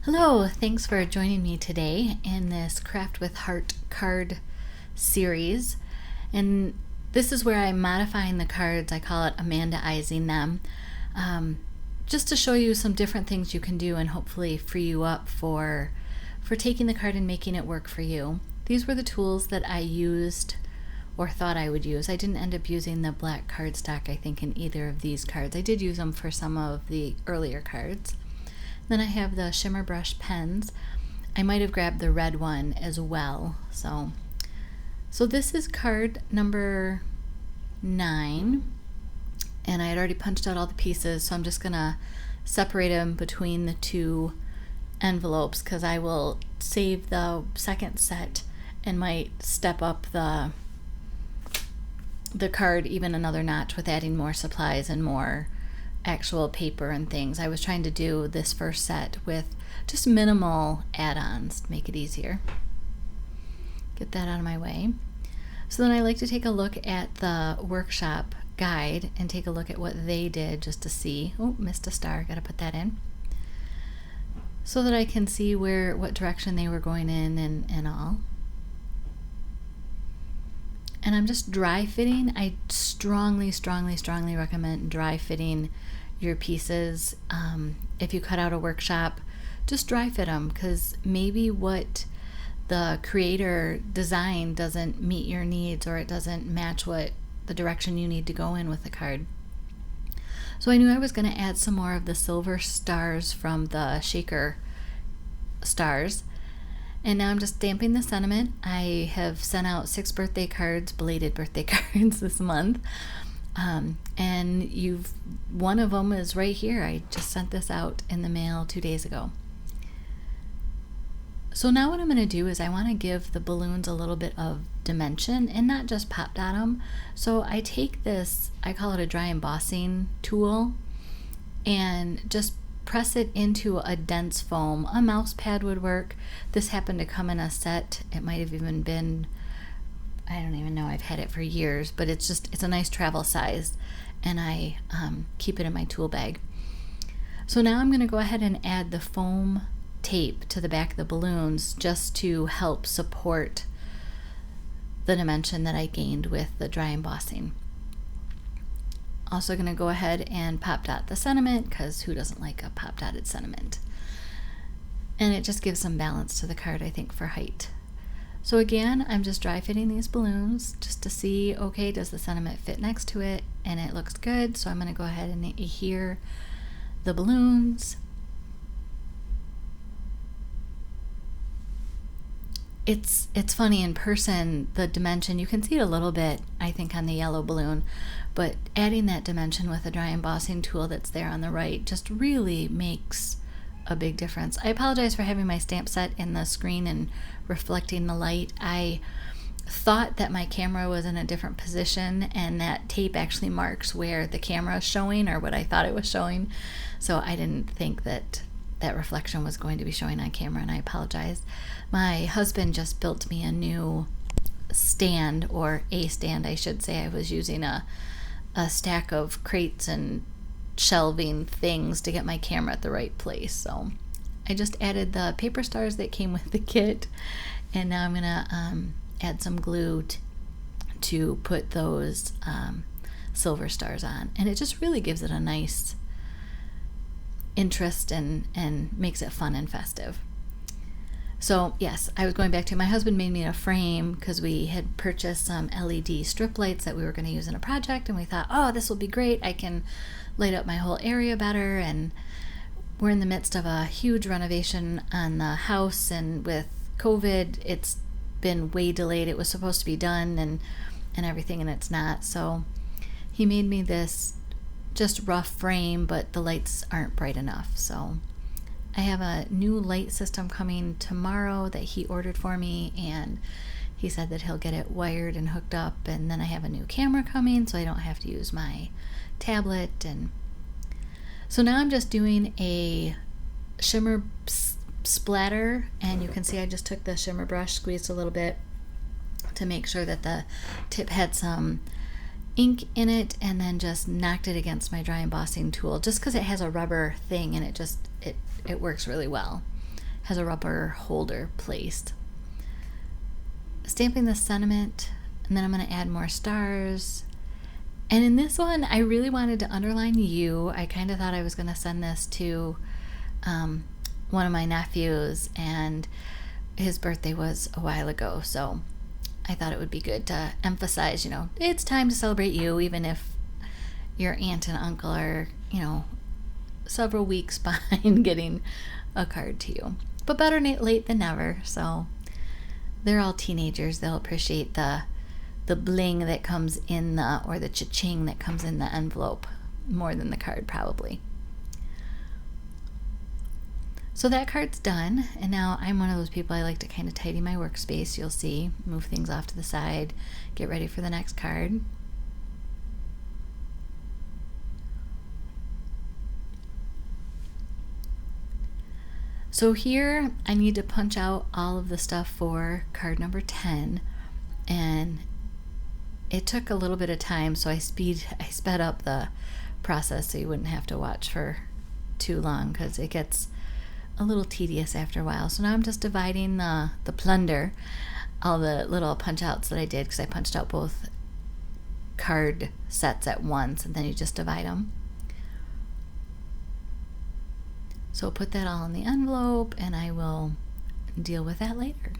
Hello, thanks for joining me today in this Craft with Heart card series. And this is where I'm modifying the cards. I call it Amanda-izing them, just to show you some different things you can do and hopefully free you up for taking the card and making it work for you. These were the tools that I used or thought I would use. I didn't end up using the black cardstock, I think, in either of these cards. I did use them for some of the earlier cards. Then I have the Shimmer Brush pens. I might have grabbed the red one as well. So this is card number 9, and I had already punched out all the pieces, so I'm just gonna separate them between the two envelopes because I will save the second set and might step up the card even another notch with adding more supplies and more actual paper and things. I was trying to do this first set with just minimal add-ons to make it easier. Get that out of my way. So then I like to take a look at the workshop guide and take a look at what they did just to see. Oh, missed a star, gotta put that in. So that I can see what direction they were going in and all. And I'm just dry fitting. I strongly recommend dry fitting your pieces. If you cut out a workshop, just dry fit them, because maybe what the creator designed doesn't meet your needs, or it doesn't match what the direction you need to go in with the card. So I knew I was going to add some more of the silver stars from the shaker stars. And now I'm just stamping the sentiment. I have sent out 6 birthday cards, belated birthday cards this month. And one of them is right here. I just sent this out in the mail 2 days ago. So now what I'm going to do is I want to give the balloons a little bit of dimension and not just pop dot them. So I take this, I call it a dry embossing tool, and just press it into a dense foam. A mouse pad would work. This happened to come in a set. It might have even been, I don't even know, I've had it for years, but it's a nice travel size, and I keep it in my tool bag. So now I'm going to go ahead and add the foam tape to the back of the balloons just to help support the dimension that I gained with the dry embossing. Also going to go ahead and pop dot the sentiment, because who doesn't like a pop dotted sentiment? And it just gives some balance to the card, I think, for height. So again, I'm just dry fitting these balloons just to see, okay, does the sentiment fit next to it? And it looks good, so I'm going to go ahead and adhere the balloons. It's funny in person, the dimension, you can see it a little bit, I think, on the yellow balloon, but adding that dimension with a dry embossing tool that's there on the right just really makes a big difference. I apologize for having my stamp set in the screen and reflecting the light. I thought that my camera was in a different position, and that tape actually marks where the camera is showing, or what I thought it was showing, so I didn't think that reflection was going to be showing on camera, and I apologize. My husband just built me a new stand, or a stand I should say. I was using a stack of crates and shelving things to get my camera at the right place. So I just added the paper stars that came with the kit, and now I'm gonna add some glue to put those silver stars on, and it just really gives it a nice interest and makes it fun and festive. So yes, I was going back to, my husband made me a frame because we had purchased some LED strip lights that we were going to use in a project, and we thought, oh, this will be great. I can light up my whole area better. And we're in the midst of a huge renovation on the house, and with COVID, it's been way delayed. It was supposed to be done and everything, and it's not. So he made me this just rough frame, but the lights aren't bright enough. So I have a new light system coming tomorrow that he ordered for me, and he said that he'll get it wired and hooked up, and then I have a new camera coming, so I don't have to use my tablet. And so now I'm just doing a shimmer splatter, and you can see I just took the shimmer brush, squeezed a little bit to make sure that the tip had some ink in it, and then just knocked it against my dry embossing tool, just because it has a rubber thing, and it works really well. has a rubber holder placed. Stamping the sentiment, and then I'm going to add more stars. And in this one, I really wanted to underline you. I kind of thought I was going to send this to one of my nephews, and his birthday was a while ago, so I thought it would be good to emphasize, it's time to celebrate you, even if your aunt and uncle are, several weeks behind getting a card to you. But better late than never, so they're all teenagers. They'll appreciate the bling that comes in or the cha-ching that comes in the envelope more than the card probably. So that card's done, and now I'm one of those people, I like to kind of tidy my workspace. You'll see, move things off to the side, get ready for the next card. So here I need to punch out all of the stuff for card number 10, and it took a little bit of time, so I sped up the process so you wouldn't have to watch for too long, because it gets a little tedious after a while. So now I'm just dividing the plunder, all the little punch outs that I did, because I punched out both card sets at once, and then you just divide them. So put that all in the envelope, and I will deal with that later.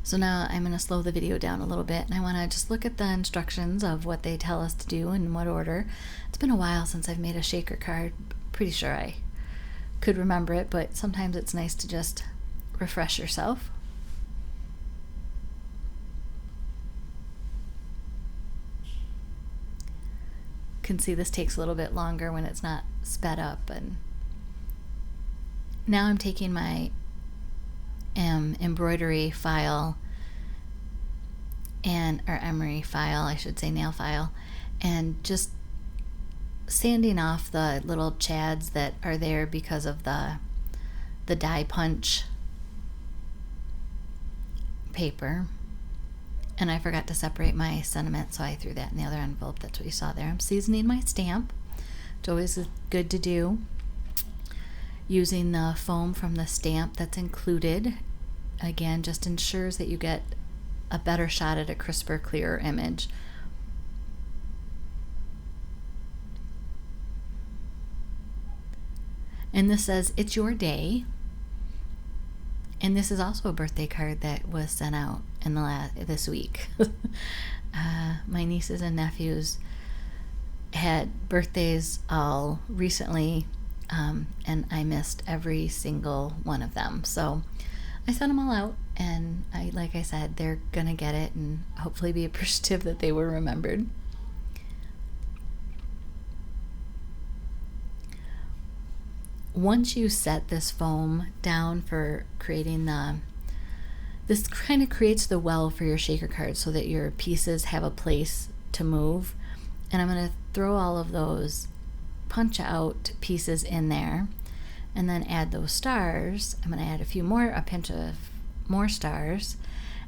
So now I'm going to slow the video down a little bit, and I want to just look at the instructions of what they tell us to do and in what order. It's been a while since I've made a shaker card. Pretty sure I could remember it, but sometimes it's nice to just refresh yourself. You can see this takes a little bit longer when it's not sped up. And now I'm taking my embroidery file or emery file, I should say, nail file, and just sanding off the little chads that are there because of the die punch paper. And I forgot to separate my sentiment, so I threw that in the other envelope. That's what you saw there. I'm seasoning my stamp. It's always good to do. Using the foam from the stamp that's included, again, just ensures that you get a better shot at a crisper, clearer image. And this says, "It's your day." And this is also a birthday card that was sent out in this week. My nieces and nephews had birthdays all recently, and I missed every single one of them. So I sent them all out, and like I said, they're gonna get it and hopefully be appreciative that they were remembered. Once you set this foam down for creating this kind of creates the well for your shaker card so that your pieces have a place to move. And I'm going to throw all of those punch out pieces in there, and then add those stars. I'm going to add a pinch of more stars.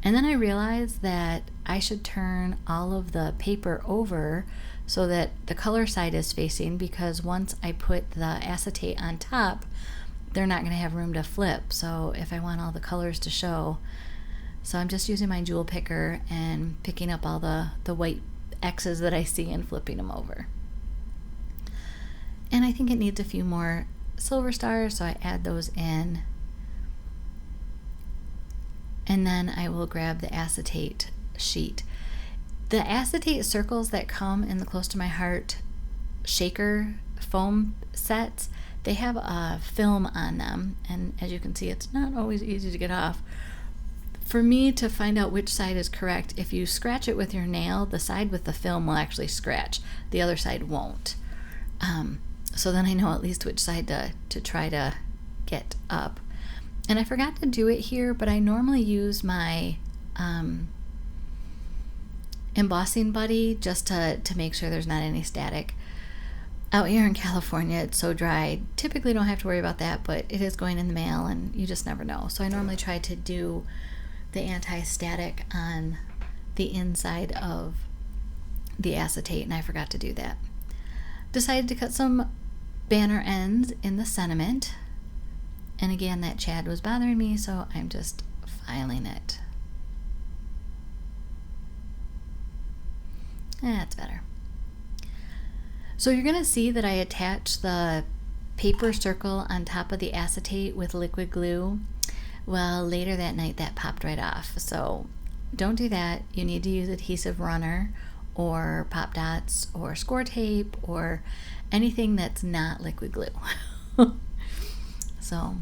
And then I realized that I should turn all of the paper over so that the color side is facing, because once I put the acetate on top, they're not going to have room to flip. So if I want all the colors to show, so I'm just using my jewel picker and picking up all the white X's that I see and flipping them over. And I think it needs a few more silver stars, so I add those in. And then I will grab the acetate sheet. The acetate circles that come in the Close to My Heart shaker foam sets, they have a film on them, and as you can see, it's not always easy to get off. For me to find out which side is correct, if you scratch it with your nail, the side with the film will actually scratch, the other side won't. So then I know at least which side to try to get up. And I forgot to do it here, but I normally use my embossing buddy just to make sure there's not any static. Out here in California, it's so dry. Typically don't have to worry about that, but it is going in the mail and you just never know. So I normally try to do the anti-static on the inside of the acetate, and I forgot to do that. Decided to cut some banner ends in the sentiment, And again, that Chad was bothering me, so I'm just filing it. That's better. So you're going to see that I attach the paper circle on top of the acetate with liquid glue. Well, later that night that popped right off. So don't do that. You need to use adhesive runner or pop dots or score tape or anything that's not liquid glue. So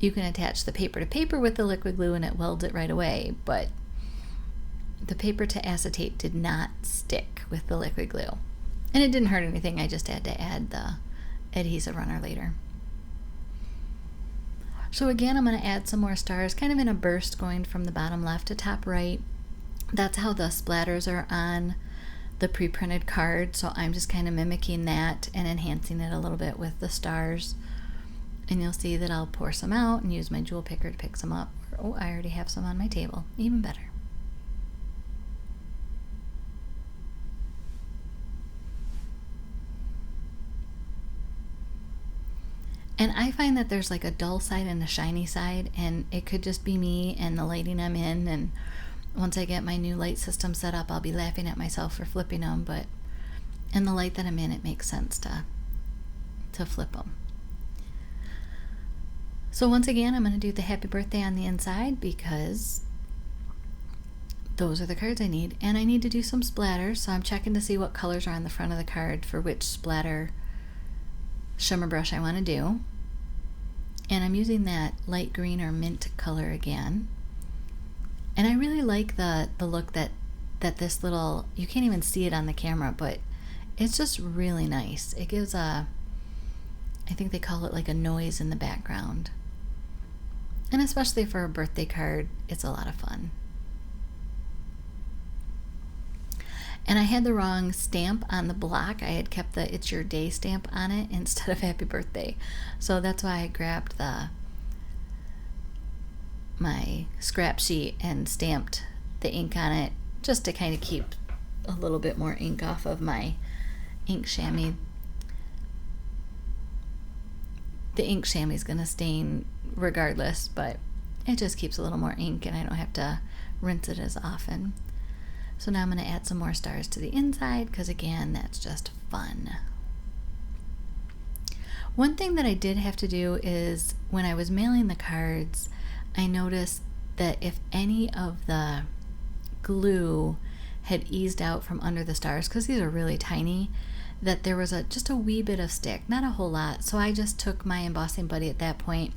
you can attach the paper to paper with the liquid glue and it welds it right away, but the paper to acetate did not stick with the liquid glue. And it didn't hurt anything, I just had to add the adhesive runner later. So again, I'm going to add some more stars, kind of in a burst going from the bottom left to top right. That's how the splatters are on the pre-printed card, so I'm just kind of mimicking that and enhancing it a little bit with the stars. And you'll see that I'll pour some out and use my jewel picker to pick some up. Oh, I already have some on my table, even better. And I find that there's like a dull side and a shiny side, and it could just be me and the lighting I'm in. And once I get my new light system set up, I'll be laughing at myself for flipping them, but in the light that I'm in, it makes sense to flip them. So once again, I'm going to do the happy birthday on the inside because those are the cards I need. And I need to do some splatters, so I'm checking to see what colors are on the front of the card for which splatter shimmer brush I want to do. And I'm using that light green or mint color again. And I really like the look that this little, you can't even see it on the camera, but it's just really nice. It gives a, I think they call it like a noise in the background. And especially for a birthday card, it's a lot of fun. And I had the wrong stamp on the block. I had kept the It's Your Day stamp on it instead of Happy Birthday. So that's why I grabbed my scrap sheet and stamped the ink on it just to kind of keep a little bit more ink off of my ink chamois. The ink chamois is going to stain regardless, but it just keeps a little more ink and I don't have to rinse it as often. So now I'm going to add some more stars to the inside because again, that's just fun. One thing that I did have to do is when I was mailing the cards, I noticed that if any of the glue had eased out from under the stars, because these are really tiny, that there was just a wee bit of stick, not a whole lot. So I just took my embossing buddy at that point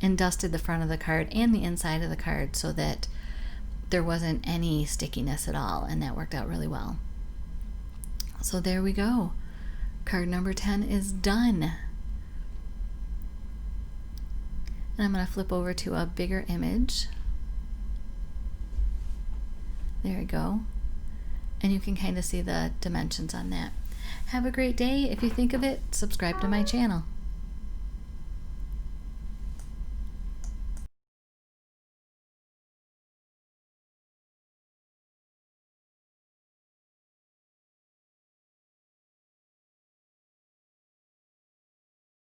and dusted the front of the card and the inside of the card so that there wasn't any stickiness at all, and that worked out really well. So there we go. Card number 10 is done. And I'm going to flip over to a bigger image. There we go. And you can kind of see the dimensions on that. Have a great day. If you think of it, subscribe to my channel.